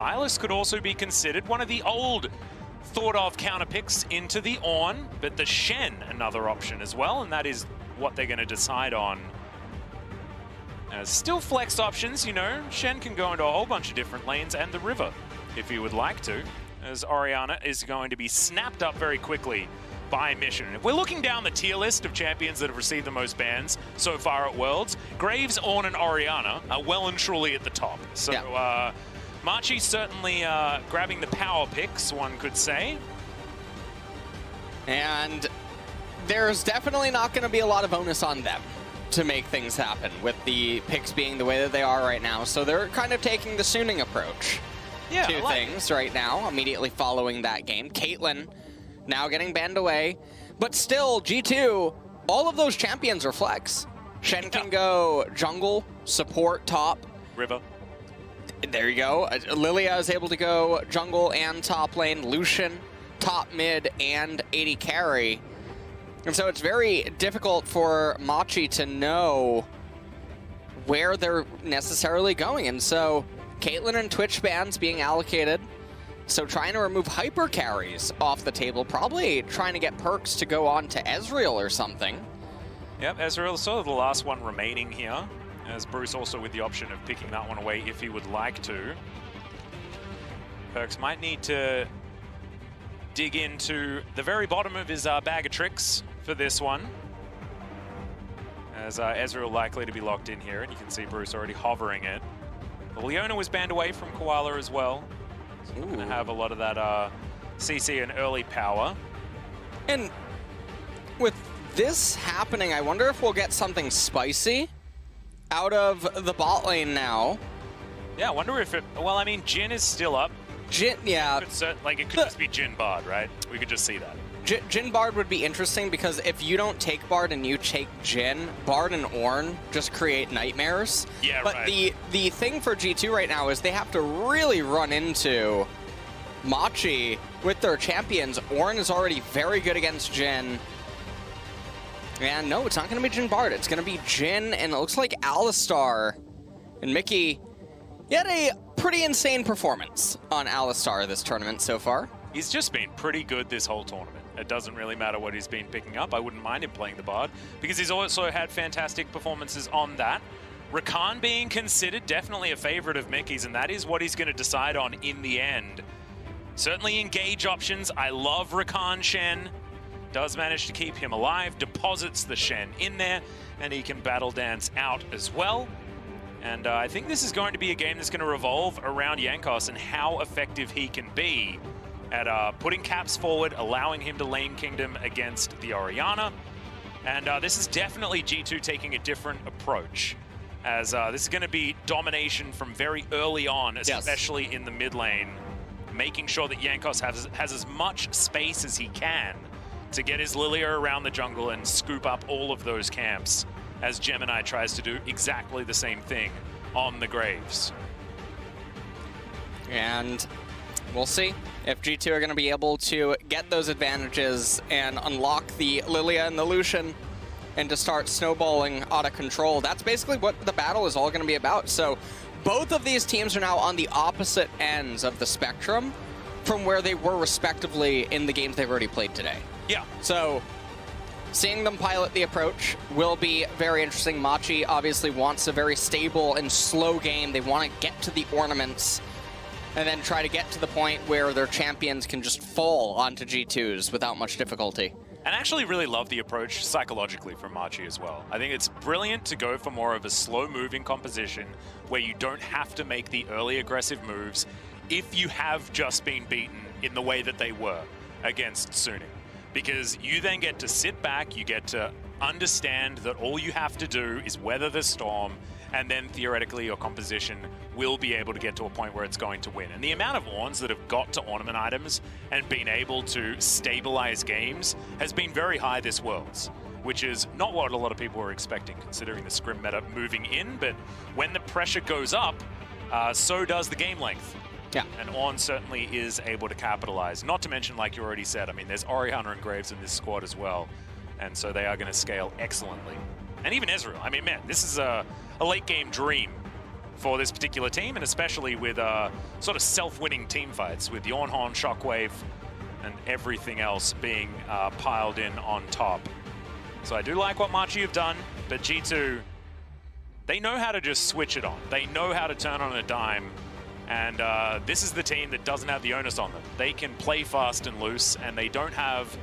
Eyeless could also be considered one of the old thought-of counter picks into the Ornn, but the Shen another option as well, and that is what they're going to decide on. Still flexed options, you know. Shen can go into a whole bunch of different lanes and the river if he would like to, as Orianna is going to be snapped up very quickly by Mission. If we're looking down the tier list of champions that have received the most bans so far at Worlds, Graves, Ornn, and Orianna are well and truly at the top. So yeah. Machi certainly grabbing the power picks, one could say. And there's definitely not going to be a lot of onus on them to make things happen, with the picks being the way that they are right now. So they're kind of taking the Suning approach to things right now, immediately following that game. Caitlyn now getting banned away, but still, G2, all of those champions are flex. Shen can go jungle, support, top. River. There you go. Lilia is able to go jungle and top lane. Lucian, top mid, and AD carry. And so it's very difficult for Machi to know where they're necessarily going. And so Caitlyn and Twitch bans being allocated. So trying to remove hyper carries off the table, probably trying to get perks to go on to Ezreal or something. Yep, Ezreal sort of the last one remaining here, as Bruce also with the option of picking that one away if he would like to. Perks might need to dig into the very bottom of his bag of tricks for this one, as Ezreal likely to be locked in here, and you can see Bruce already hovering it. But Leona was banned away from Koala as well. So we're going to have a lot of that CC and early power. And with this happening, I wonder if we'll get something spicy out of the bot lane now. Yeah, I wonder if it... Well, I mean, Jhin is still up. Jhin, yeah. It could just be Jhin Bard, right? We could just see that. Jhin Bard would be interesting because if you don't take Bard and you take Jhin, Bard and Ornn just create nightmares. Yeah, but right. the thing for G2 right now is they have to really run into Machi with their champions. Ornn is already very good against Jhin. And no, it's not going to be Jhin Bard. It's going to be Jhin, and it looks like Alistar and Mickey. He had a pretty insane performance on Alistar this tournament so far. He's just been pretty good this whole tournament. It doesn't really matter what he's been picking up. I wouldn't mind him playing the Bard, because he's also had fantastic performances on that. Rakan being considered definitely a favorite of Mickey's, and that is what he's going to decide on in the end. Certainly engage options. I love Rakan Shen. Does manage to keep him alive, deposits the Shen in there, and he can battle dance out as well. And I think this is going to be a game that's going to revolve around Jankos and how effective he can be at putting caps forward, allowing him to lane kingdom against the Orianna. And this is definitely G2 taking a different approach, as this is going to be domination from very early on, especially in the mid lane, making sure that Jankos has as much space as he can to get his Lilia around the jungle and scoop up all of those camps, as Gemini tries to do exactly the same thing on the Graves. And we'll see if G2 are going to be able to get those advantages and unlock the Lilia and the Lucian and to start snowballing out of control. That's basically what the battle is all going to be about. So both of these teams are now on the opposite ends of the spectrum from where they were respectively in the games they've already played today. Yeah. So seeing them pilot the approach will be very interesting. Machi obviously wants a very stable and slow game. They want to get to the ornaments and then try to get to the point where their champions can just fall onto G2s without much difficulty. And I actually really love the approach psychologically from Machi as well. I think it's brilliant to go for more of a slow-moving composition where you don't have to make the early aggressive moves if you have just been beaten in the way that they were against Suning. Because you then get to sit back, you get to understand that all you have to do is weather the storm, and then theoretically your composition will be able to get to a point where it's going to win. And the amount of Ornns that have got to ornament items and been able to stabilize games has been very high this Worlds, which is not what a lot of people were expecting considering the scrim meta moving in, but when the pressure goes up, so does the game length. Yeah. And Ornn certainly is able to capitalize. Not to mention, like you already said, I mean, there's Orianna and Graves in this squad as well. And so they are going to scale excellently. And even Ezreal. I mean, man, this is a late game dream for this particular team, and especially with sort of self-winning team fights with Yornhorn, Shockwave, and everything else being piled in on top. So I do like what Machi have done, but G2, they know how to just switch it on. They know how to turn on a dime, and this is the team that doesn't have the onus on them. They can play fast and loose, and they don't have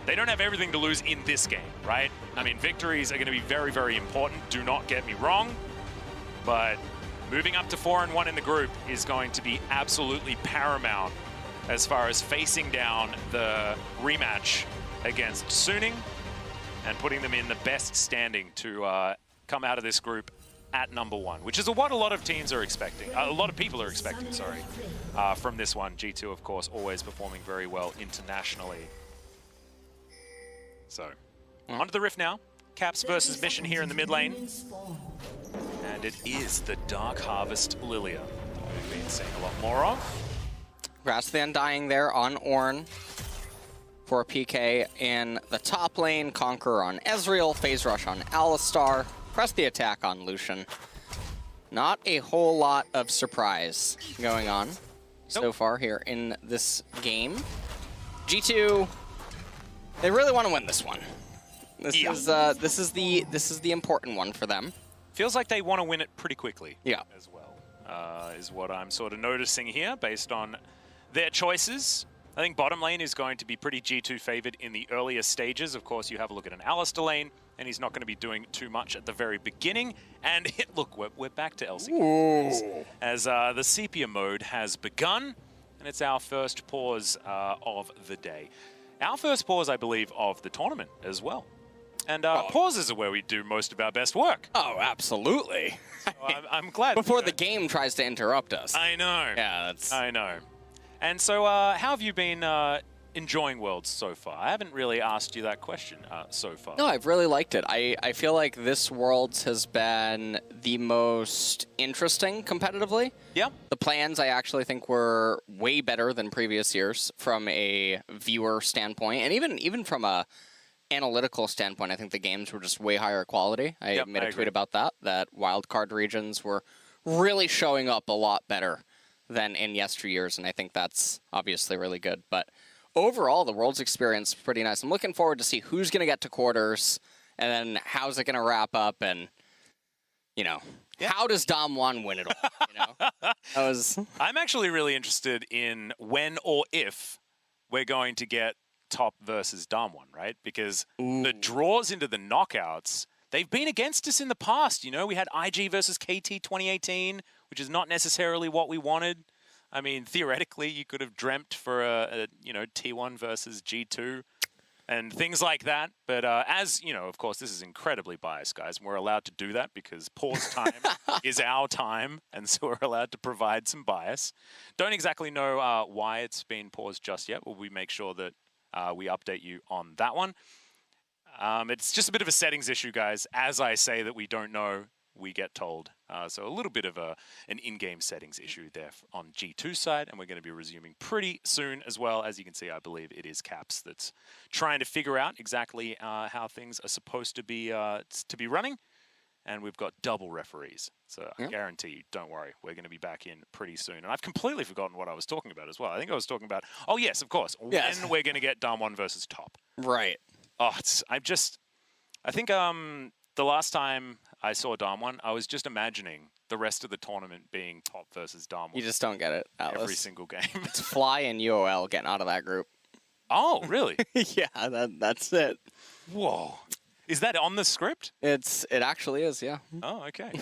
everything to lose in this game, right? I mean, victories are going to be very, very important. Do not get me wrong, but moving up to 4-1 in the group is going to be absolutely paramount as far as facing down the rematch against Suning and putting them in the best standing to come out of this group at #1, which is what a lot of teams are expecting. A lot of people are expecting, sorry, from this one. G2, of course, always performing very well internationally. So, onto the Rift now. Caps versus Mission here in the mid lane. And it is the Dark Harvest Lilia that we've been seeing a lot more of. Grass the Undying there on Ornn for PK in the top lane. Conqueror on Ezreal, Phase Rush on Alistar, press the attack on Lucian. Not a whole lot of surprise going on so far here in this game. G2, they really want to win this one. This is the important one for them. Feels like they want to win it pretty quickly. Yeah. As well, is what I'm sort of noticing here based on their choices. I think bottom lane is going to be pretty G2 favored in the earlier stages. Of course, you have a look at an Alistar lane, and he's not going to be doing too much at the very beginning. And look, we're back to LCK as the sepia mode has begun, and it's our first pause of the day. Our first pause, I believe, of the tournament as well. And pauses are where we do most of our best work. Oh, absolutely. So I'm glad. Before the game tries to interrupt us. I know. Yeah, that's... I know. And so how have you been enjoying Worlds so far? I haven't really asked you that question so far. No, I've really liked it. I feel like this Worlds has been the most interesting competitively. Yeah. The plans, I actually think, were way better than previous years from a viewer standpoint. And even from a analytical standpoint, I think the games were just way higher quality. I made a tweet about that wildcard regions were really showing up a lot better than in yesteryears, and I think that's obviously really good. But overall, the World's experience is pretty nice. I'm looking forward to see who's going to get to quarters, and then how's it going to wrap up, and, you know, how does Dom1 win it all? You know? I'm actually really interested in when or if we're going to get top versus Dom1, right? Because the draws into the knockouts, they've been against us in the past. You know, we had IG versus KT 2018, which is not necessarily what we wanted. I mean, theoretically, you could have dreamt for a T1 versus G2 and things like that. But as, you know, of course, this is incredibly biased, guys. And we're allowed to do that because pause time is our time. And so we're allowed to provide some bias. Don't exactly know why it's been paused just yet. Will we make sure that we update you on that one? It's just a bit of a settings issue, guys. As I say that we don't know, we get told. So a little bit of an in-game settings issue there on G2 side, and we're going to be resuming pretty soon as well. As you can see, I believe it is Caps that's trying to figure out exactly how things are supposed to be running. And we've got double referees. So I guarantee you, don't worry, we're going to be back in pretty soon. And I've completely forgotten what I was talking about as well. I think I was talking about, oh yes, of course, when we're going to get Dom1 versus top. Right. Oh, I think the last time I saw Dom1, I was just imagining the rest of the tournament being top versus Dom1. You just don't get it, Atlas. Every single game. It's Fly and UOL getting out of that group. Oh, really? Yeah, that's it. Whoa. Is that on the script? It actually is, yeah. Oh, okay.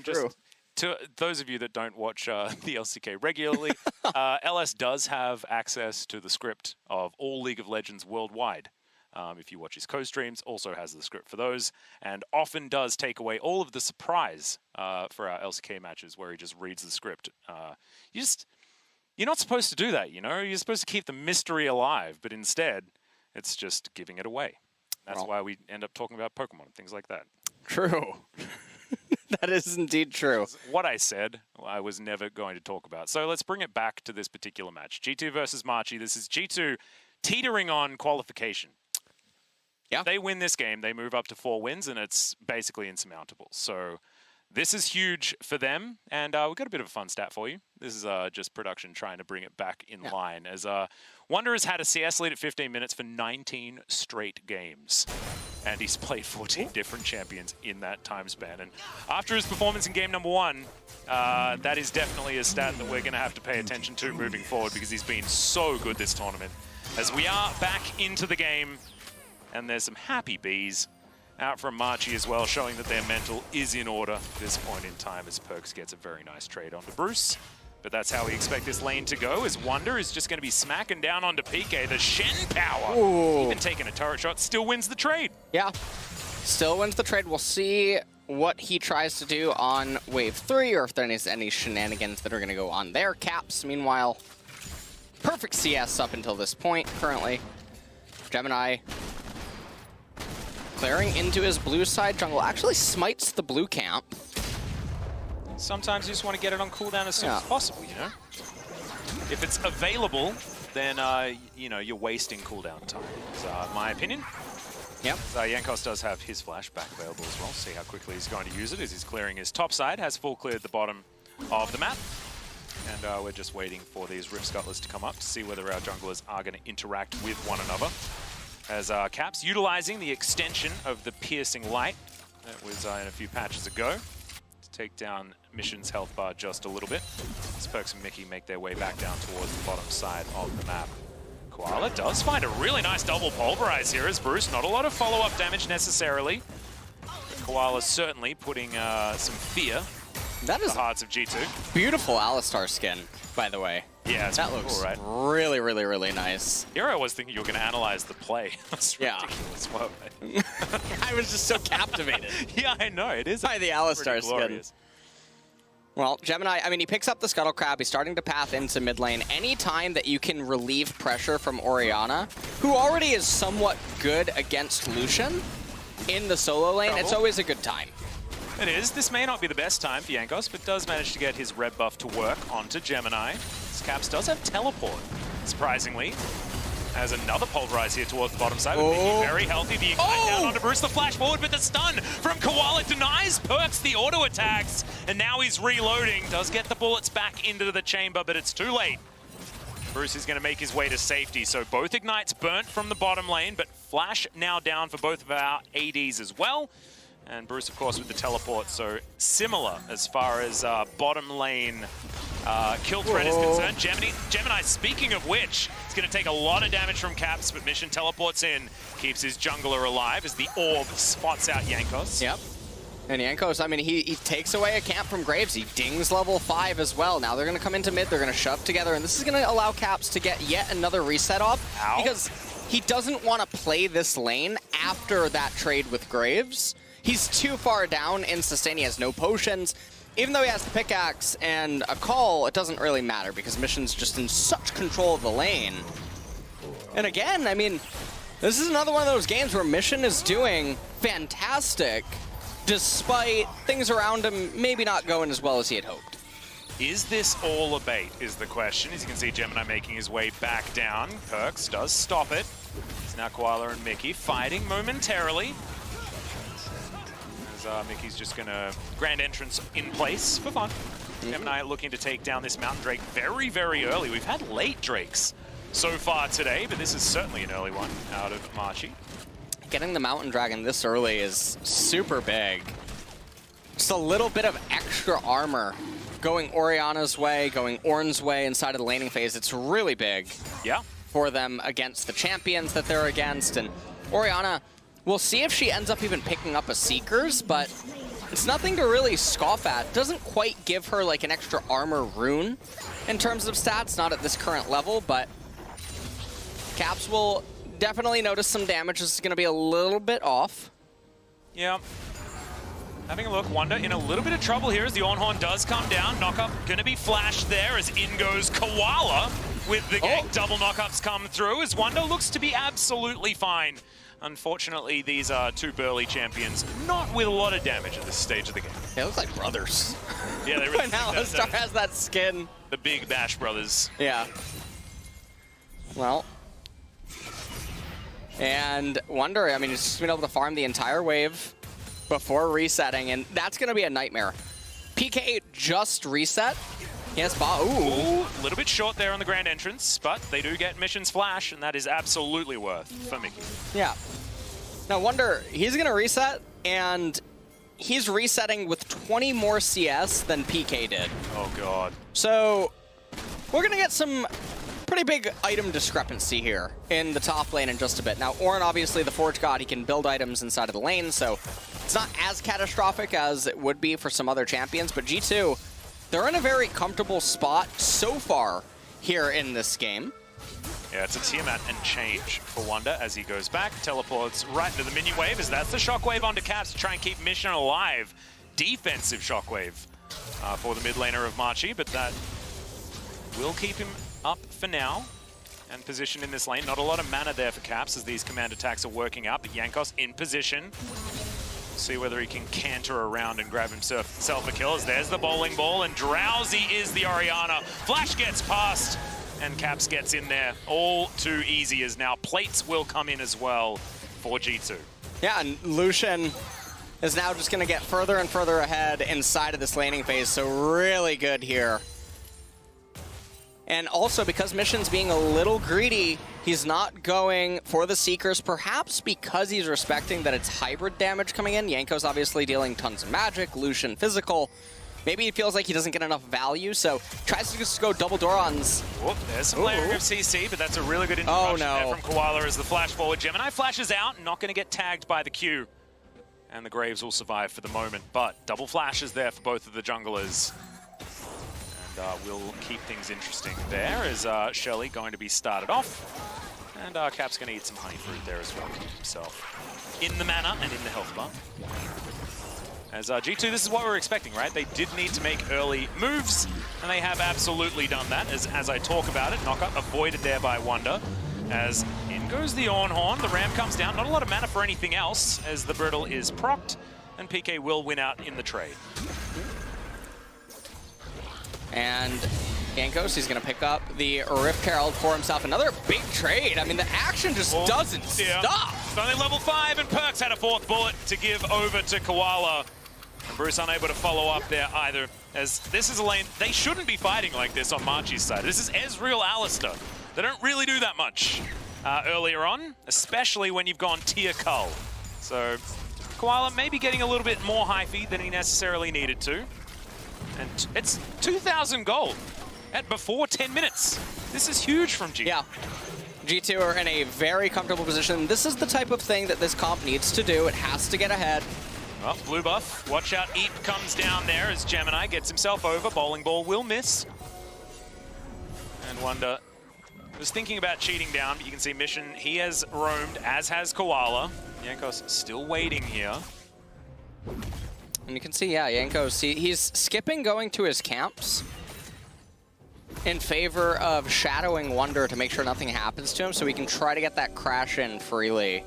Just to those of you that don't watch the LCK regularly, LS does have access to the script of all League of Legends worldwide. If you watch his co-streams, also has the script for those, and often does take away all of the surprise for our LCK matches where he just reads the script. You're not supposed to do that, you know? You're supposed to keep the mystery alive, but instead, it's just giving it away. That's why we end up talking about Pokemon and things like that. True. That is indeed true. What I said, I was never going to talk about. So let's bring it back to this particular match. G2 versus Machi. This is G2 teetering on qualification. Yeah. If they win this game, they move up to 4 wins, and it's basically insurmountable. So This is huge for them, and we've got a bit of a fun stat for you. This is just production trying to bring it back in line, as Wonder has had a CS lead at 15 minutes for 19 straight games, and he's played 14 different champions in that time span. And after his performance in game number 1, that is definitely a stat that we're going to have to pay attention to moving forward, because he's been so good this tournament. As we are back into the game, and there's some happy bees out from Machi as well, showing that their mental is in order at this point in time, as Perks gets a very nice trade onto Bruce. But that's how we expect this lane to go, as Wonder is just going to be smacking down onto PK. The Shen power, even taking a turret shot, still wins the trade. Yeah, still wins the trade. We'll see what he tries to do on wave 3, or if there is any shenanigans that are going to go on their caps. Meanwhile, perfect CS up until this point currently. Gemini clearing into his blue side jungle, actually smites the blue camp. Sometimes you just want to get it on cooldown as soon as possible, you know? If it's available, then, you know, you're wasting cooldown time, is my opinion. Yep. Jankos does have his flashback available as well. See how quickly he's going to use it as he's clearing his top side, has full cleared the bottom of the map. And we're just waiting for these Rift Scuttlers to come up to see whether our junglers are going to interact with one another. As Caps utilizing the extension of the Piercing Light that was in a few patches ago to take down Mission's health bar just a little bit. As Perks and Mickey make their way back down towards the bottom side of the map. Koala does find a really nice double pulverize here as Bruce. Not a lot of follow-up damage necessarily. But Koala certainly putting some fear in the hearts of G2. Beautiful Alistar skin, by the way. Yeah, that looks cool, right? Really, really, really nice. Here I was thinking you were going to analyze the play. That's ridiculous. Wow. I was just so captivated. Yeah, I know. It is by the Alistar skin. Well, Gemini, I mean, he picks up the Scuttle Crab. He's starting to path into mid lane. Any time that you can relieve pressure from Orianna, who already is somewhat good against Lucian in the solo lane, it's always a good time. It is. This may not be the best time for Jankos, but does manage to get his red buff to work onto Gemini. This Caps does have teleport, surprisingly. Has another pulverize here towards the bottom side. Mickey very healthy. The ignite down onto Bruce, the flash forward, but the stun from Koala denies Perks the auto attacks. And now he's reloading. Does get the bullets back into the chamber, but it's too late. Bruce is going to make his way to safety. So both ignites burnt from the bottom lane, but flash now down for both of our ADs as well. And Bruce, of course, with the teleport, so similar as far as bottom lane kill threat is concerned. Gemini, speaking of which, it's going to take a lot of damage from Caps, but Mission teleports in, keeps his jungler alive as the orb spots out Jankos. Yep. And Jankos, I mean, he takes away a camp from Graves. He dings level 5 as well. Now they're going to come into mid, they're going to shove together, and this is going to allow Caps to get yet another reset off. Because he doesn't want to play this lane after that trade with Graves. He's too far down in sustain. He has no potions. Even though he has the pickaxe and a call, it doesn't really matter because Mission's just in such control of the lane. And again, I mean, this is another one of those games where Mission is doing fantastic despite things around him maybe not going as well as he had hoped. Is this all a bait is the question. As you can see, Gemini making his way back down. Perks does stop it. It's now Koala and Mickey fighting momentarily. Mickey's just going to grand entrance in place for fun. Gemini looking to take down this Mountain Drake very, very early. We've had late Drakes so far today, but this is certainly an early one out of Machi. Getting the Mountain Dragon this early is super big. Just a little bit of extra armor going Orianna's way, going Ornn's way inside of the laning phase. It's really big for them against the champions that they're against. And Orianna, we'll see if she ends up even picking up a Seekers, but it's nothing to really scoff at. Doesn't quite give her like an extra armor rune in terms of stats, not at this current level, but Caps will definitely notice some damage. This is going to be a little bit off. Yeah. Having a look, Wonder in a little bit of trouble here as the Ornhorn does come down. Knockup going to be flashed there as in goes Koala with the gank. Double knockups come through as Wonder looks to be absolutely fine. Unfortunately, these are two burly champions, not with a lot of damage at this stage of the game. They look like brothers. Yeah, they really When Alistar has that skin. The big Bash brothers. Yeah. Well. And Wonder, I mean, he's just been able to farm the entire wave. before resetting, and that's going to be a nightmare. PK just reset. Yes, ooh. A little bit short there on the grand entrance, but they do get Mission's flash, and that is absolutely worth for Mickey. Yeah. Now, Wonder, he's going to reset, and he's resetting with 20 more CS than PK did. Oh, God. So we're going to get some pretty big item discrepancy here in the top lane in just a bit. Now, Ornn, obviously the Forge God, he can build items inside of the lane, so it's not as catastrophic as it would be for some other champions, but G2, they're in a very comfortable spot so far here in this game. Yeah, it's a Tiamat and change for Wonder as he goes back, teleports right into the minion wave, as that's the shockwave onto Caps to try and keep Mission alive. Defensive shockwave for the mid laner of Machi, but that will keep him up for now and positioned in this lane. Not a lot of mana there for Caps as these command attacks are working out, but Jankos in position. See whether he can canter around and grab himself a kill, as there's the bowling ball, and Drowsy is the Orianna. Flash gets past, and Caps gets in there. All too easy, as now plates will come in as well for G2. Yeah, and Lucian is now just going to get further and further ahead inside of this laning phase, so really good here. And also, because Mission's being a little greedy, he's not going for the Seekers, perhaps because he's respecting that it's hybrid damage coming in. Yanko's obviously dealing tons of magic, Lucian physical. Maybe he feels like he doesn't get enough value, so tries to just go double Dorons. Whoop, there's some layering of CC, but that's a really good interruption there from Koala as the flash forward. Gemini flashes out, not going to get tagged by the Q. And the Graves will survive for the moment, but double flashes there for both of the junglers. We'll keep things interesting there as Shelly going to be started off. And Cap's going to eat some honey fruit there as well, keep himself in the mana and in the health bar. As G2, this is what we're expecting, right? They did need to make early moves, and they have absolutely done that. As I talk about it, knockup avoided there by Wonder. As in goes the Ornhorn, the Ram comes down. Not a lot of mana for anything else, as the Brittle is procced, and PK will win out in the trade. And Jankos, he's going to pick up the Rift Herald for himself. Another big trade. I mean, the action just doesn't stop. It's only level 5, and Perks had a 4th bullet to give over to Koala. And Bruce unable to follow up there either, as this is a lane they shouldn't be fighting like this on Machi's side. This is Ezreal Alistair. They don't really do that much earlier on, especially when you've gone tier Cull. So Koala maybe getting a little bit more hyphy than he necessarily needed to. And it's 2,000 gold at before 10 minutes. This is huge from G2. Yeah. G2 are in a very comfortable position. This is the type of thing that this comp needs to do. It has to get ahead. Well, blue buff. Watch out. Eep comes down there as Gemini gets himself over. Bowling ball will miss. And Wonder was thinking about cheating down, but you can see Mission, he has roamed, as has Koala. Jankos still waiting here. And you can see, yeah, Jankos, he's skipping going to his camps in favor of shadowing Wonder to make sure nothing happens to him so he can try to get that crash in freely.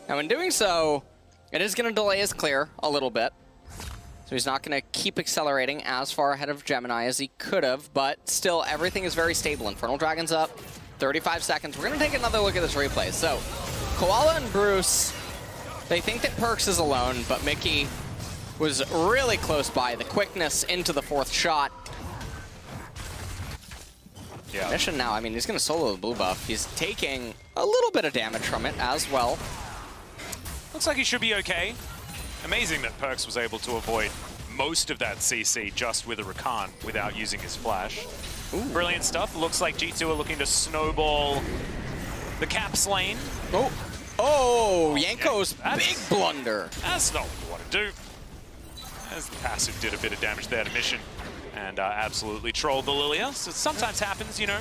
Now, in doing so, it is going to delay his clear a little bit. So he's not going to keep accelerating as far ahead of Gemini as he could have, but still, everything is very stable. Infernal Dragon's up, 35 seconds. We're going to take another look at this replay. So, Koala and Bruce, they think that Perks is alone, but Mickey was really close by. The quickness into the 4th shot. Yeah. Mission now, I mean, he's going to solo the blue buff. He's taking a little bit of damage from it as well. Looks like he should be okay. Amazing that Perks was able to avoid most of that CC just with a Rakan without using his flash. Ooh. Brilliant stuff. Looks like G2 are looking to snowball the Caps lane. Oh, Yanko's big blunder. That's not what you want to do. As the passive did a bit of damage there to Mission and absolutely trolled the Lilia. So it sometimes happens, you know.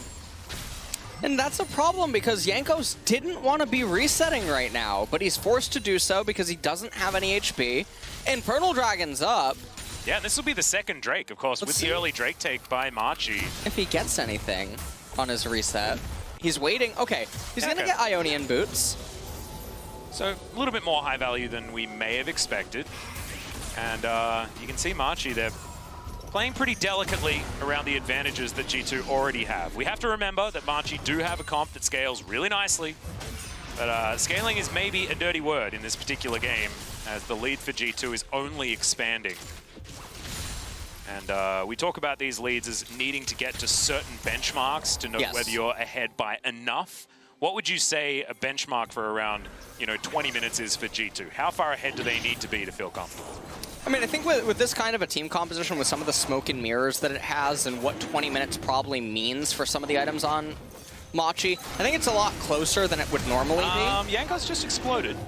And that's a problem because Jankos didn't want to be resetting right now, but he's forced to do so because he doesn't have any HP. Infernal Dragon's up. Yeah, this will be the second Drake, of course, with the early Drake take by Machi. If he gets anything on his reset. He's waiting. Okay, he's going to get Ionian boots. So a little bit more high value than we may have expected. And you can see Machi, they're playing pretty delicately around the advantages that G2 already have. We have to remember that Machi do have a comp that scales really nicely, but scaling is maybe a dirty word in this particular game. as the lead for G2 is only expanding. And we talk about these leads as needing to get to certain benchmarks to know whether you're ahead by enough. What would you say a benchmark for around, 20 minutes is for G2? How far ahead do they need to be to feel comfortable? I mean, I think with this kind of a team composition, with some of the smoke and mirrors that it has and what 20 minutes probably means for some of the items on Machi, I think it's a lot closer than it would normally be. Jankos just exploded.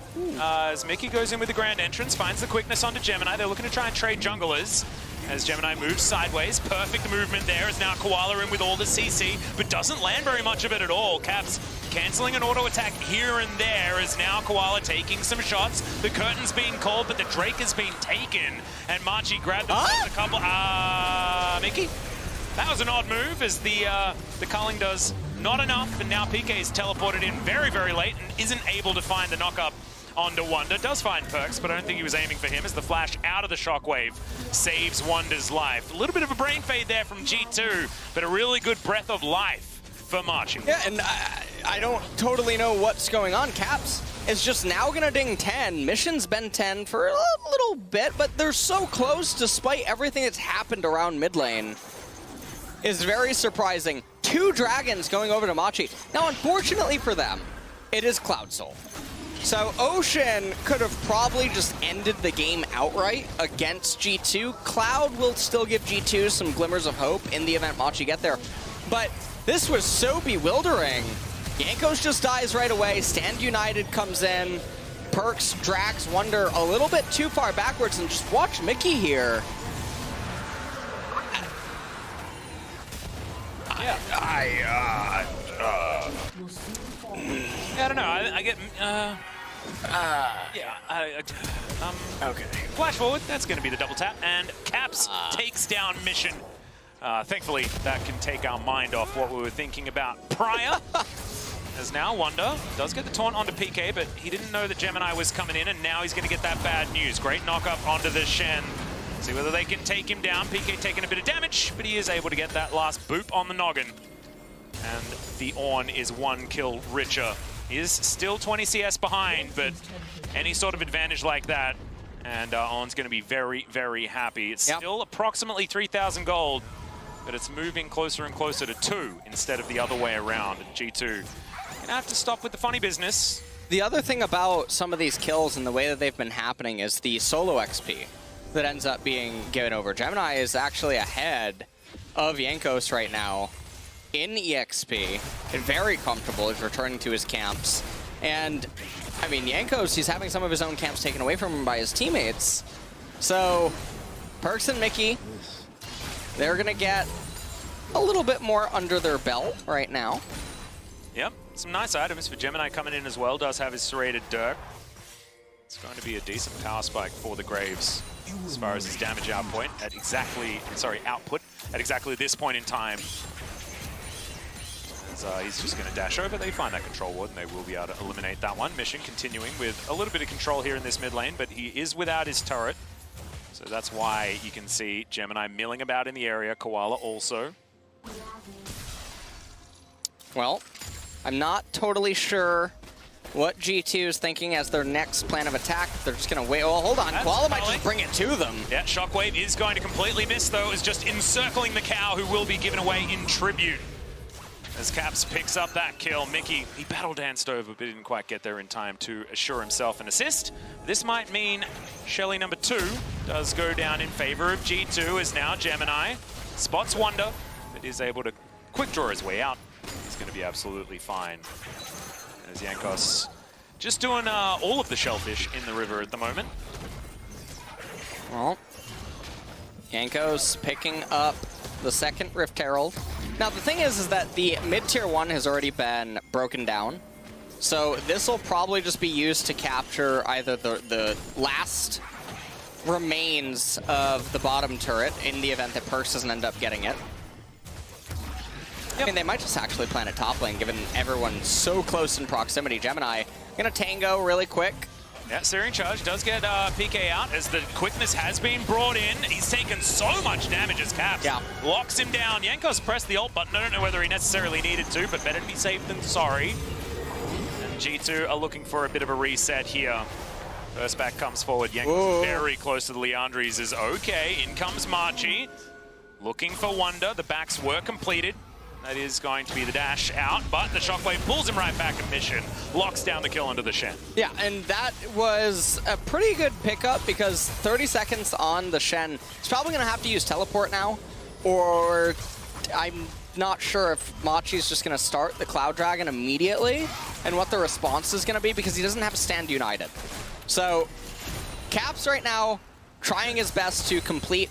As Mickey goes in with the grand entrance, finds the quickness onto Gemini. They're looking to try and trade junglers. As Gemini moves sideways, perfect movement there as now Koala in with all the CC, but doesn't land very much of it at all. Caps canceling an auto attack here and there as now Koala taking some shots. The curtain's being called, but the Drake has been taken. And Machi grabbed a couple. Mickey? That was an odd move as the culling does not enough, and now PK is teleported in very, very late and isn't able to find the knock-up onto Wonder. Does find Perks, but I don't think he was aiming for him as the flash out of the shockwave saves Wonder's life. A little bit of a brain fade there from G2, but a really good breath of life for Machi. Yeah, and I don't totally know what's going on. Caps is just now gonna ding 10. Mission's been 10 for a little bit, but they're so close despite everything that's happened around mid lane. Is very surprising. 2 dragons going over to Machi. Now, unfortunately for them, it is Cloud Soul. So Ocean could have probably just ended the game outright against G2. Cloud will still give G2 some glimmers of hope in the event Machi get there. But this was so bewildering. Jankos just dies right away. Stand United comes in. Perks drags Wonder a little bit too far backwards, and just watch Mickey here. I don't know. I get. Okay. Flash forward. That's going to be the double tap, and Caps takes down Mission. Thankfully, that can take our mind off what we were thinking about prior. As now Wonder does get the taunt onto PK, but he didn't know that Gemini was coming in, and now he's going to get that bad news. Great knock up onto the Shen. See whether they can take him down. PK taking a bit of damage, but he is able to get that last boop on the noggin. And the Ornn is 1 kill richer. He is still 20 CS behind, but any sort of advantage like that, and Ornn's going to be very, very happy. It's still approximately 3,000 gold, but it's moving closer and closer to 2 instead of the other way around. And G2 gonna have to stop with the funny business. The other thing about some of these kills and the way that they've been happening is the solo XP that ends up being given over. Gemini is actually ahead of Jankos right now in EXP, and very comfortable. He's returning to his camps. And, I mean, Jankos, he's having some of his own camps taken away from him by his teammates. So, Perks and Mickey, they're going to get a little bit more under their belt right now. Yep, some nice items for Gemini coming in as well. Does have his serrated Dirk. It's going to be a decent power spike for the Graves as far as his damage output at exactly this point in time. As he's just going to dash over. They find that control ward, and they will be able to eliminate that one. Mission continuing with a little bit of control here in this mid lane, but he is without his turret. So that's why you can see Gemini milling about in the area. Koala also. Well, I'm not totally sure what G2 is thinking as their next plan of attack. They're just going to wait. Oh, hold on. Koala might just bring it to them. Yeah, Shockwave is going to completely miss, though. Is just encircling the cow, who will be given away in tribute. As Caps picks up that kill, Mickey, he battle danced over, but didn't quite get there in time to assure himself an assist. This might mean Shelly number 2 does go down in favor of G2, as now Gemini spots Wonder, but is able to quick draw his way out. He's going to be absolutely fine. As Jankos just doing all of the shellfish in the river at the moment. Well, Jankos picking up the second Rift Herald. Now the thing is that the mid-tier 1 has already been broken down. So this will probably just be used to capture either the last remains of the bottom turret in the event that Perks doesn't end up getting it. Yep. I mean, they might just actually plan a top lane, given everyone's so close in proximity. Gemini gonna tango really quick. Yeah, Searing Charge does get PK out as the quickness has been brought in. He's taken so much damage as Caps. Locks him down. Jankos pressed the ult button. I don't know whether he necessarily needed to, but better to be safe than sorry. And G2 are looking for a bit of a reset here. First back comes forward. Yankos very close to the Leandries is okay. In comes Marchi. Looking for Wonder. The backs were completed. That is going to be the dash out, but the Shockwave pulls him right back in mission. Locks down the kill into the Shen. Yeah, and that was a pretty good pickup because 30 seconds on the Shen. He's probably going to have to use teleport now, or I'm not sure if Machi's just going to start the Cloud Dragon immediately and what the response is going to be because he doesn't have Stand United. So Caps right now trying his best to complete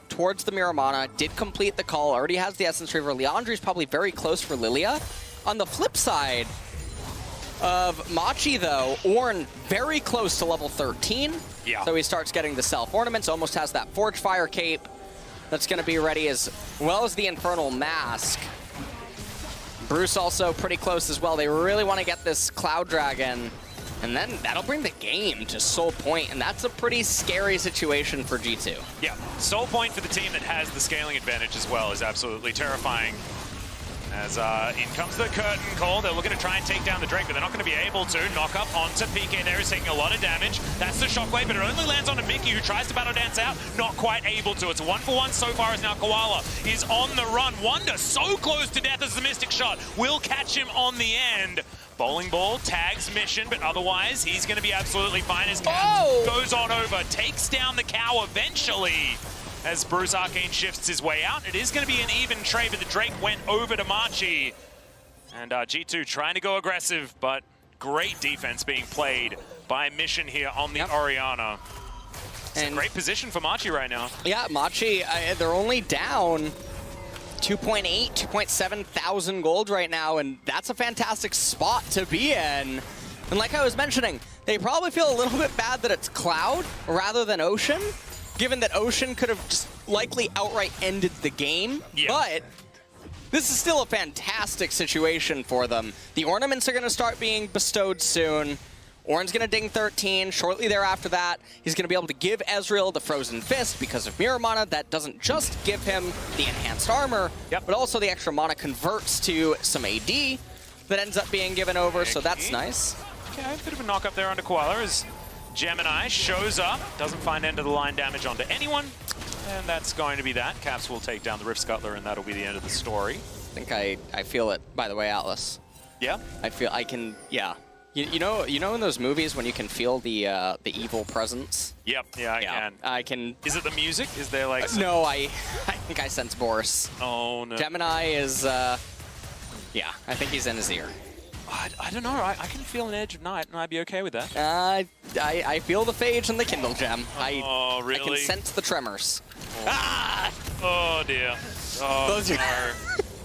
towards the Miramana, did complete the call, already has the Essence Reaver. Leandri's probably very close for Lilia. On the flip side of Machi, though, Ornn very close to level 13. Yeah. So he starts getting the self-ornaments, almost has that Forge Fire cape that's going to be ready, as well as the Infernal Mask. Bruce also pretty close as well. They really want to get this Cloud Dragon, and then that'll bring the game to Soul Point, and that's a pretty scary situation for G2. Yeah, Soul Point for the team that has the scaling advantage as well is absolutely terrifying. As in comes the curtain call, they're looking to try and take down the Drake, but they're not going to be able to. Knock up onto PK there, is taking a lot of damage. That's the Shockwave, but it only lands on a Mickey, who tries to battle dance out, not quite able to. It's a 1-for-1 so far, as now Koala is on the run. Wonder so close to death as the Mystic Shot will catch him on the end. Bowling Ball tags Mission, but otherwise he's going to be absolutely fine as Cat goes on over, takes down the cow eventually. As Bruce Arcane shifts his way out, it is going to be an even trade, but the Drake went over to Marchi. And G2 trying to go aggressive, but great defense being played by Mission here on the Orianna. It's a great position for Marchi right now. Yeah, Marchi, they're only down 2.8, 2.7 thousand gold right now, and that's a fantastic spot to be in. And like I was mentioning, they probably feel a little bit bad that it's Cloud rather than Ocean, given that Ocean could have just likely outright ended the game. Yeah. But this is still a fantastic situation for them. The ornaments are going to start being bestowed soon. Ornn's going to ding 13. Shortly thereafter that, he's going to be able to give Ezreal the Frozen Fist because of Mirror Mana. That doesn't just give him the enhanced armor, but also the extra mana converts to some AD that ends up being given over, so that's nice. Okay, a bit of a knock up there onto Koala as Gemini shows up, doesn't find end of the line damage onto anyone, and that's going to be that. Caps will take down the Rift Scuttler, and that'll be the end of the story. I think I feel it, by the way, Atlas. Yeah? I can, yeah. You know in those movies when you can feel the evil presence? Yep, yeah, I can. Is it the music? Is there like... no, I think I sense Boris. Oh, no. Gemini is, yeah, I think he's in his ear. I don't know, I can feel an edge of night, and I'd be okay with that. I feel the phage and the Kindle Gem. Oh, really? I can sense the tremors. Oh, oh dear. Oh, no.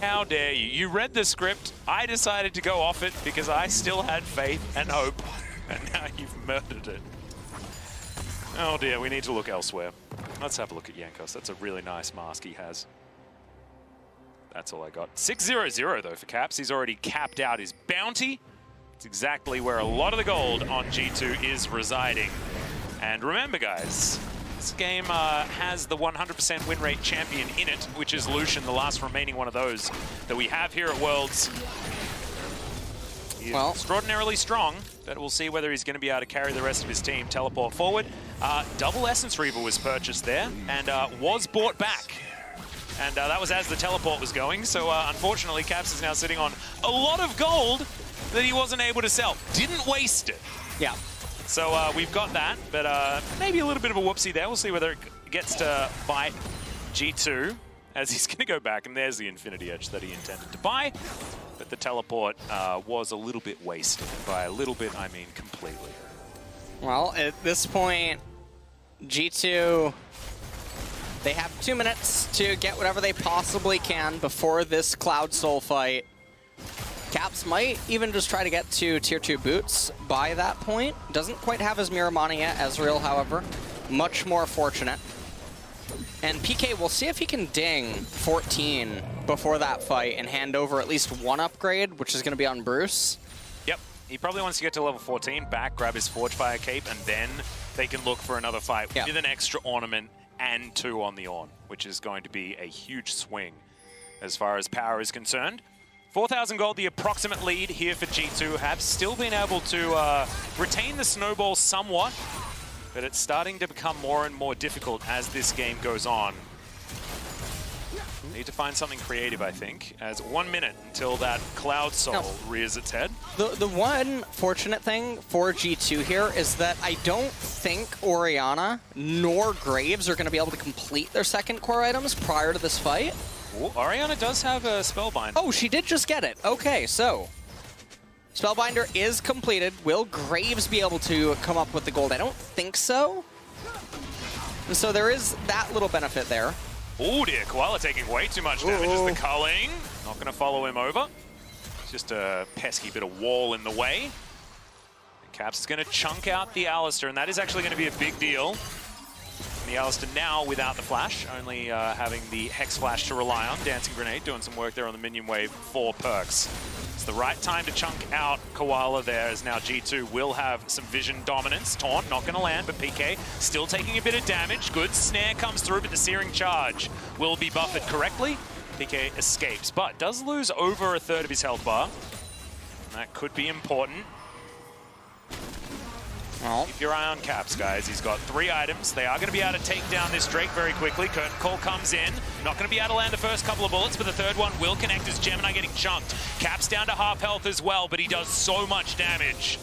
How dare you? You read the script, I decided to go off it because I still had faith and hope, and now you've murdered it. Oh dear, we need to look elsewhere. Let's have a look at Yankos. That's a really nice mask he has. That's all I got. 6-0-0 though for Caps. He's already capped out his bounty. It's exactly where a lot of the gold on G2 is residing. And remember guys, this game has the 100% win rate champion in it, which is Lucian, the last remaining one of those that we have here at Worlds. He's extraordinarily strong, but we'll see whether he's going to be able to carry the rest of his team. Teleport forward. Double Essence Reaver was purchased there and was bought back. And that was as the teleport was going, so unfortunately Caps is now sitting on a lot of gold that he wasn't able to sell. Didn't waste it. Yeah. So we've got that, but maybe a little bit of a whoopsie there. We'll see whether it gets to bite G2, as he's going to go back, and there's the Infinity Edge that he intended to buy. But the teleport was a little bit wasted. By a little bit, I mean completely. Well, at this point, G2... they have 2 minutes to get whatever they possibly can before this Cloud Soul fight. Caps might even just try to get to Tier 2 boots by that point. Doesn't quite have his Mirror Mana yet. Ezreal, however, much more fortunate. And PK, we'll see if he can ding 14 before that fight and hand over at least one upgrade, which is going to be on Bruce. Yep, he probably wants to get to level 14, back, grab his Forge Fire cape, and then they can look for another fight with an extra ornament and 2 on the Ornn, which is going to be a huge swing as far as power is concerned. 4,000 gold, the approximate lead here for G2, have still been able to retain the snowball somewhat, but it's starting to become more and more difficult as this game goes on. Need to find something creative, I think, as 1 minute until that Cloud Soul rears its head. The one fortunate thing for G2 here is that I don't think Orianna nor Graves are going to be able to complete their second core items prior to this fight. Ooh, Orianna does have a Spellbind. Oh, she did just get it. Okay, so Spellbinder is completed. Will Graves be able to come up with the gold? I don't think so. And so there is that little benefit there. Oh dear, Koala taking way too much damage as the culling. Not going to follow him over. It's just a pesky bit of wall in the way. Caps is going to chunk out the Alistair, and that is actually going to be a big deal. And the Alistair now without the flash, only having the Hex Flash to rely on. Dancing Grenade doing some work there on the minion wave for Perks. It's the right time to chunk out Koala there, as now G2 will have some vision dominance. Taunt not going to land, but PK still taking a bit of damage. Good snare comes through, but the Searing Charge will be buffered correctly. PK escapes, but does lose over a third of his health bar. And that could be important. Well, keep your eye on Caps, guys. He's got 3 items. They are going to be able to take down this Drake very quickly. Curtain Call comes in. Not going to be able to land the first couple of bullets, but the third one will connect as Gemini getting chunked. Caps down to half health as well, but he does so much damage.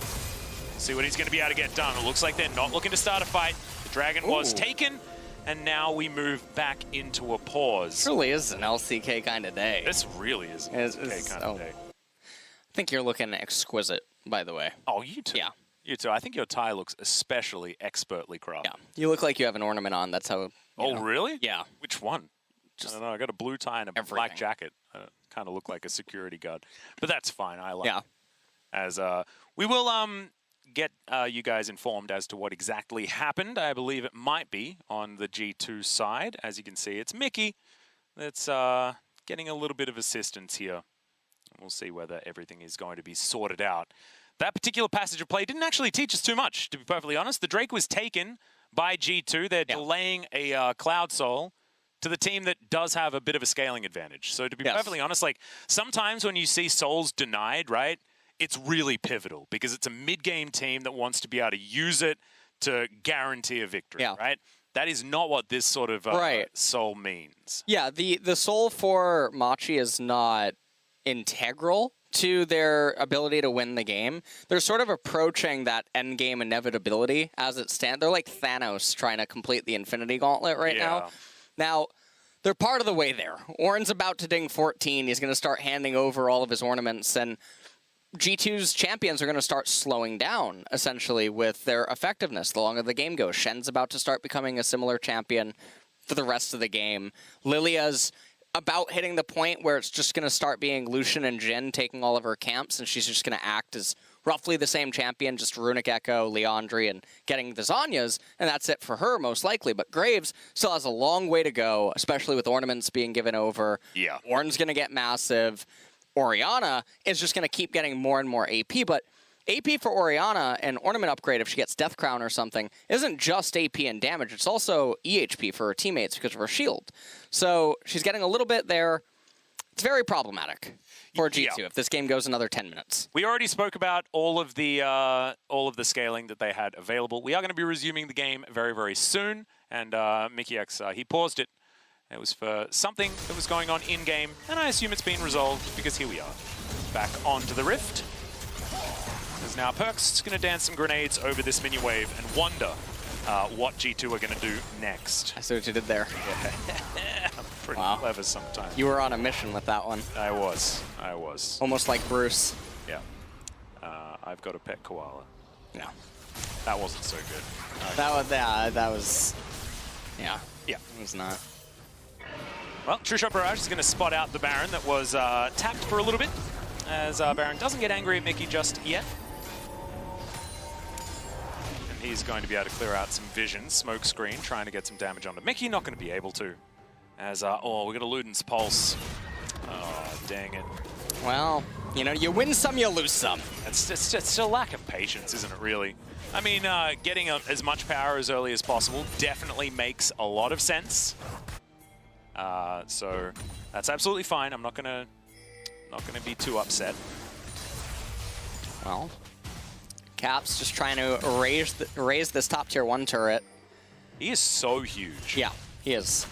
See what he's going to be able to get done. It looks like they're not looking to start a fight. The Dragon was taken, and now we move back into a pause. It really is an LCK kind of day. This really is an LCK kind of day. I think you're looking exquisite, by the way. Oh, you too. Yeah. You too. I think your tie looks especially expertly crafted. Yeah. You look like you have an ornament on. That's how. Oh, really? Yeah. Which one? I don't know. I got a blue tie and a black jacket. Kind of look like a security guard, but that's fine. I like it. As we will get you guys informed as to what exactly happened. I believe it might be on the G2 side. As you can see, it's Mickey that's getting a little bit of assistance here. We'll see whether everything is going to be sorted out. That particular passage of play didn't actually teach us too much, to be perfectly honest. The Drake was taken by G2. They're delaying a Cloud Soul to the team that does have a bit of a scaling advantage. So to be perfectly honest, like sometimes when you see Souls denied, right, it's really pivotal because it's a mid-game team that wants to be able to use it to guarantee a victory, right? That is not what this sort of Soul means. Yeah, the Soul for Machi is not integral to their ability to win the game. They're sort of approaching that endgame inevitability as it stands. They're like Thanos trying to complete the Infinity Gauntlet right now. Now, they're part of the way there. Ornn's about to ding 14. He's going to start handing over all of his ornaments, and G2's champions are going to start slowing down, essentially, with their effectiveness the longer the game goes. Shen's about to start becoming a similar champion for the rest of the game. Lilia's about hitting the point where it's just going to start being Lucian and Jhin taking all of her camps, and she's just going to act as roughly the same champion, just Runic Echo, Leandri, and getting the Zanyas, and that's it for her, most likely. But Graves still has a long way to go, especially with ornaments being given over. Yeah. Ornn's going to get massive. Orianna is just going to keep getting more and more AP, but AP for Orianna, an ornament upgrade if she gets Death Crown or something, isn't just AP and damage, it's also EHP for her teammates because of her shield. So she's getting a little bit there. It's very problematic for G2 if this game goes another 10 minutes. We already spoke about all of the scaling that they had available. We are going to be resuming the game very, very soon, and Mickey X, he paused it. It was for something that was going on in-game, and I assume it's been resolved because here we are, back onto the Rift. Because now Perks is going to dance some grenades over this minion wave and wonder what G2 are going to do next. I see what you did there. Yeah. I'm pretty clever sometimes. You were on a mission with that one. I was. Almost like Bruce. Yeah. I've got a pet koala. Yeah. That wasn't so good. That was... Yeah. Yeah. It was not. Well, True Shot Barrage is going to spot out the Baron that was tapped for a little bit, as Baron doesn't get angry at Mickey just yet. And he's going to be able to clear out some vision. Smoke screen, trying to get some damage onto Mickey. Not going to be able to. As, we got a Luden's Pulse. Oh, dang it. Well, you know, you win some, you lose some. It's a lack of patience, isn't it, really? I mean, getting as much power as early as possible definitely makes a lot of sense. So that's absolutely fine. I'm not going to not going to be too upset. Well, Caps just trying to raise this top tier 1 turret. He is so huge. Yeah, he is.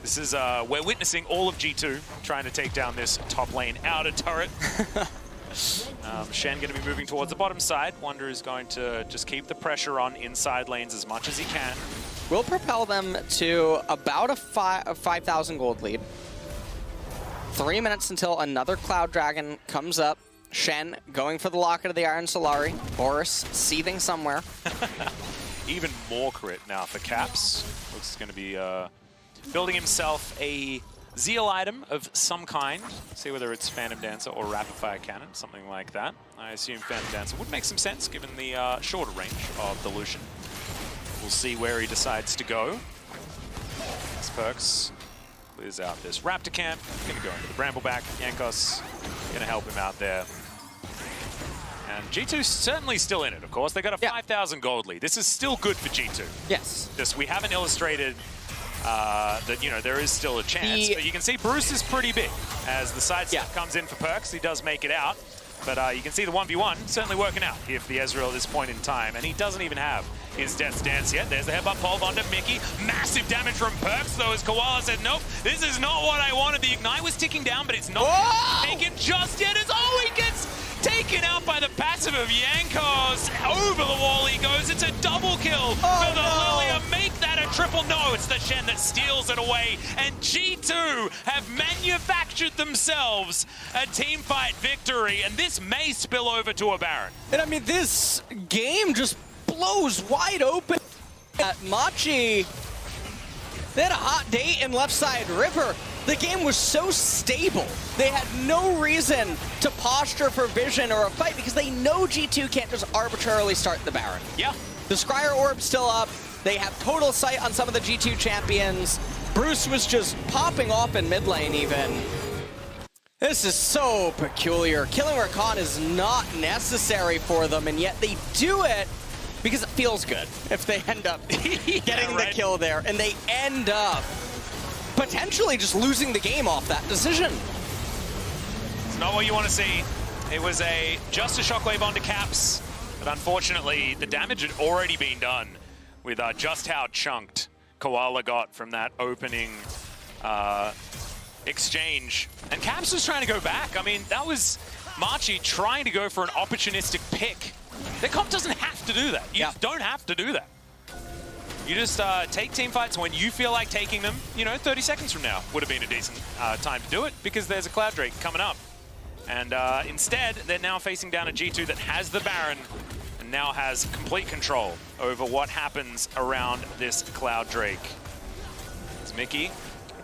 This is, we're witnessing all of G2 trying to take down this top lane outer turret. Shen going to be moving towards the bottom side. Wonder is going to just keep the pressure on inside lanes as much as he can. Will propel them to about a 5,000 gold lead. 3 minutes until another Cloud Dragon comes up. Shen going for the Locket of the Iron Solari. Boris seething somewhere. Even more crit now for Caps. Looks going to be building himself a Zeal item of some kind. See whether it's Phantom Dancer or Rapid Fire Cannon, something like that. I assume Phantom Dancer would make some sense given the shorter range of the Lucian. We'll see where he decides to go. This Perks clears out this Raptor camp. Gonna go into the Brambleback. Yankos gonna help him out there. And G2's certainly still in it, of course. They got a 5,000 gold lead. This is still good for G2. Yes. Just we haven't illustrated that, you know, there is still a chance. But you can see Bruce is pretty big. As the side step comes in for Perks, he does make it out. But you can see the 1v1 certainly working out here for the Ezreal at this point in time. And he doesn't even have his Death's Dance yet. There's the headbutt pole onto Mickey. Massive damage from Perks, though, as Koala said, nope, this is not what I wanted. The Ignite was ticking down, but it's not taken just yet. As he gets taken out by the passive of Yankos. Over the wall he goes. It's a double kill for the Lilia. Make that a triple. No, it's the Shen that steals it away. And G2 have manufactured themselves a team fight victory. And this may spill over to a Baron. And I mean, this game just blows wide open. Machi, they had a hot date in left side river. The game was so stable. They had no reason to posture for vision or a fight because they know G2 can't just arbitrarily start the Baron. Yeah. The Scryer Orb's still up. They have total sight on some of the G2 champions. Bruce was just popping off in mid lane even. This is so peculiar. Killing Rakan is not necessary for them, and yet they do it because it feels good if they end up getting the kill there, and they end up potentially just losing the game off that decision. It's not what you want to see. It was just a shockwave onto Caps, but unfortunately the damage had already been done with just how chunked Koala got from that opening exchange. And Caps was trying to go back. I mean, that was Machi trying to go for an opportunistic pick. The comp doesn't have to do that. You don't have to do that. You just take team fights when you feel like taking them. You know, 30 seconds from now would have been a decent time to do it because there's a Cloud Drake coming up. And instead, they're now facing down a G2 that has the Baron and now has complete control over what happens around this Cloud Drake. It's Mickey.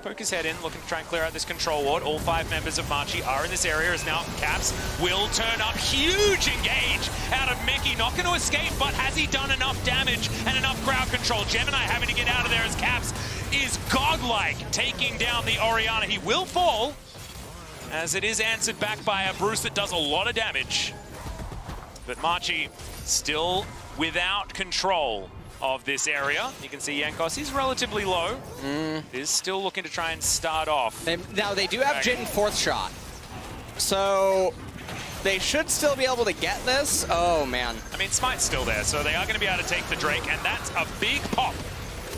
Poke his head in, looking to try and clear out this control ward. All 5 members of Machi are in this area as now Caps will turn up. Huge engage out of Mickey. Not going to escape, but has he done enough damage and enough crowd control? Gemini having to get out of there as Caps is godlike, taking down the Orianna. He will fall, as it is answered back by a Bruce that does a lot of damage. But Machi still without control of this area. You can see Yankos, he's relatively low. Is still looking to try and start off. Now they do have Jin 4th shot, so they should still be able to get this. Oh man. I mean, Smite's still there, so they are going to be able to take the Drake, and that's a big pop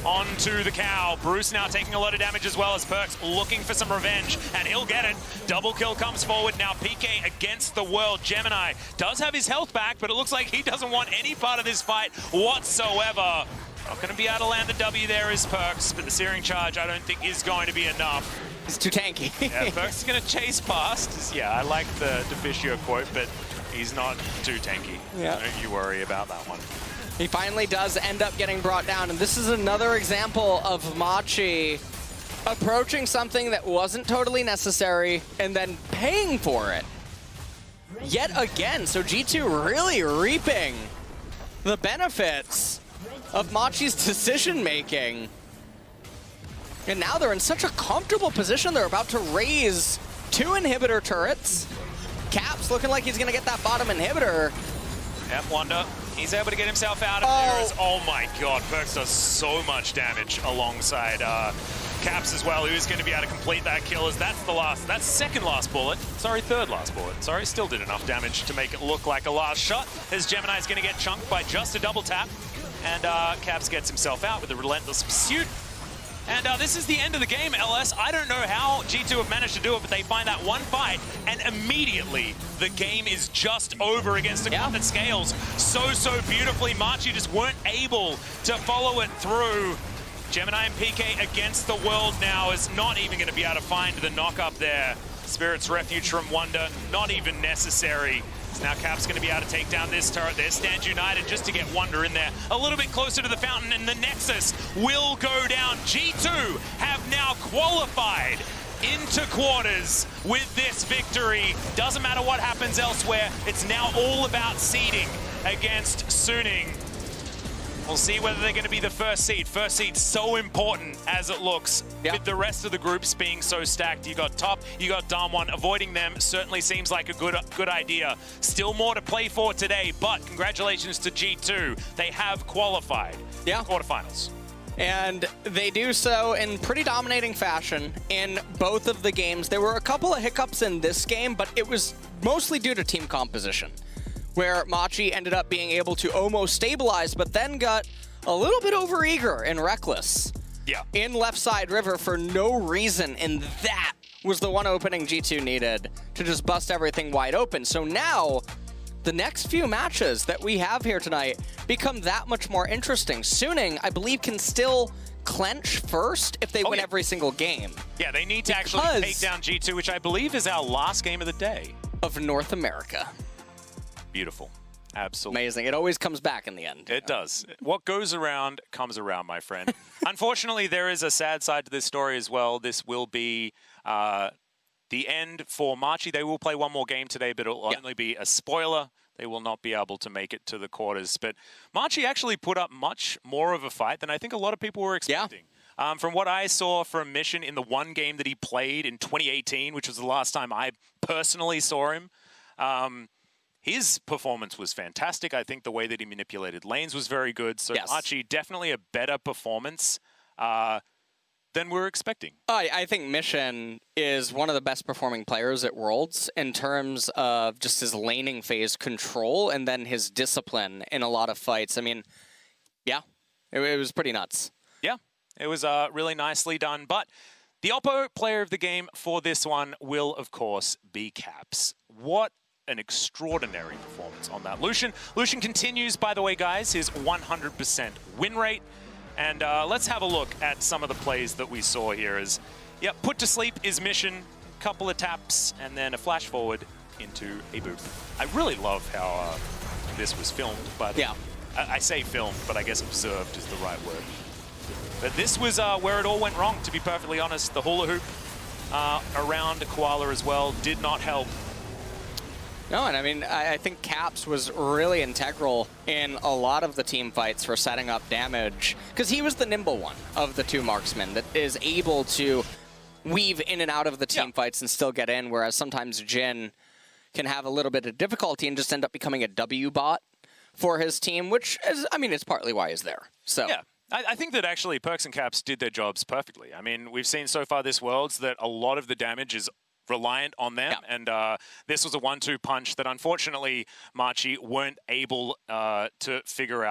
onto the cow. Bruce now taking a lot of damage as well as Perks looking for some revenge, and he'll get it. Double kill comes forward now. PK against the world. Gemini does have his health back, but it looks like he doesn't want any part of this fight whatsoever. Not going to be able to land the W there is Perks, but the Searing Charge I don't think is going to be enough. He's too tanky. Yeah, Perks is going to chase past. Yeah, I like the Deficio quote, but he's not too tanky. Yeah. Don't you worry about that one. He finally does end up getting brought down, and this is another example of Machi approaching something that wasn't totally necessary and then paying for it yet again. So G2 really reaping the benefits of Machi's decision-making. And now they're in such a comfortable position. They're about to raise 2 inhibitor turrets. Caps looking like he's going to get that bottom inhibitor. Yep, Wonder. He's able to get himself out of there. Oh my god, Perks does so much damage alongside Caps as well, who is going to be able to complete that kill, as that's second last bullet. Sorry, third last bullet. Sorry, still did enough damage to make it look like a last shot, as Gemini is going to get chunked by just a double tap. And Caps gets himself out with a relentless pursuit. And this is the end of the game, LS. I don't know how G2 have managed to do it, but they find that one fight, and immediately the game is just over against a comp that scales so beautifully. Machi just weren't able to follow it through. Gemini and PK against the world now is not even going to be able to find the knock up there. Spirit's Refuge from Wonder, not even necessary. So now Cap's going to be able to take down this turret there. Stand united just to get Wonder in there. A little bit closer to the fountain, and the Nexus will go down. G2 have now qualified into quarters with this victory. Doesn't matter what happens elsewhere. It's now all about seeding against Suning. We'll see whether they're going to be the first seed. First seed so important as it looks. With the rest of the groups being so stacked. You got top, you got Damwon. Avoiding them certainly seems like a good idea. Still more to play for today, but congratulations to G2. They have qualified for quarterfinals. And they do so in pretty dominating fashion in both of the games. There were a couple of hiccups in this game, but it was mostly due to team composition, where Machi ended up being able to almost stabilize, but then got a little bit overeager and reckless in left side river for no reason, and that was the one opening G2 needed to just bust everything wide open. So now, the next few matches that we have here tonight become that much more interesting. Suning, I believe, can still clench first if they win every single game. Yeah, they need to actually take down G2, which I believe is our last game of the day. Of North America. Beautiful. Absolutely. Amazing. It always comes back in the end. It does. What goes around comes around, my friend. Unfortunately, there is a sad side to this story as well. This will be the end for Machi. They will play one more game today, but it'll only be a spoiler. They will not be able to make it to the quarters. But Machi actually put up much more of a fight than I think a lot of people were expecting. From what I saw from Mission in the one game that he played in 2018, which was the last time I personally saw him, his performance was fantastic. I think the way that he manipulated lanes was very good. So Machi, definitely a better performance than we were expecting. I think Mission is one of the best performing players at Worlds in terms of just his laning phase control and then his discipline in a lot of fights. I mean, it was pretty nuts. Yeah, it was really nicely done. But the Oppo player of the game for this one will, of course, be Caps. What an extraordinary performance on that. Lucian continues, by the way, guys, his 100% win rate. And let's have a look at some of the plays that we saw here. As put to sleep is Mission, couple of taps, and then a flash forward into a boop. I really love how this was filmed, but I say filmed, but I guess observed is the right word. But this was where it all went wrong, to be perfectly honest. The hula hoop around Koala as well did not help. No, and I mean, I think Caps was really integral in a lot of the team fights for setting up damage, because he was the nimble one of the two marksmen that is able to weave in and out of the team fights and still get in, whereas sometimes Jin can have a little bit of difficulty and just end up becoming a W bot for his team, which is, I mean, it's partly why he's there. So I think that actually Perkz and Caps did their jobs perfectly. I mean, we've seen so far this Worlds that a lot of the damage is reliant on them, and this was a 1-2 punch that unfortunately Machi weren't able to figure out.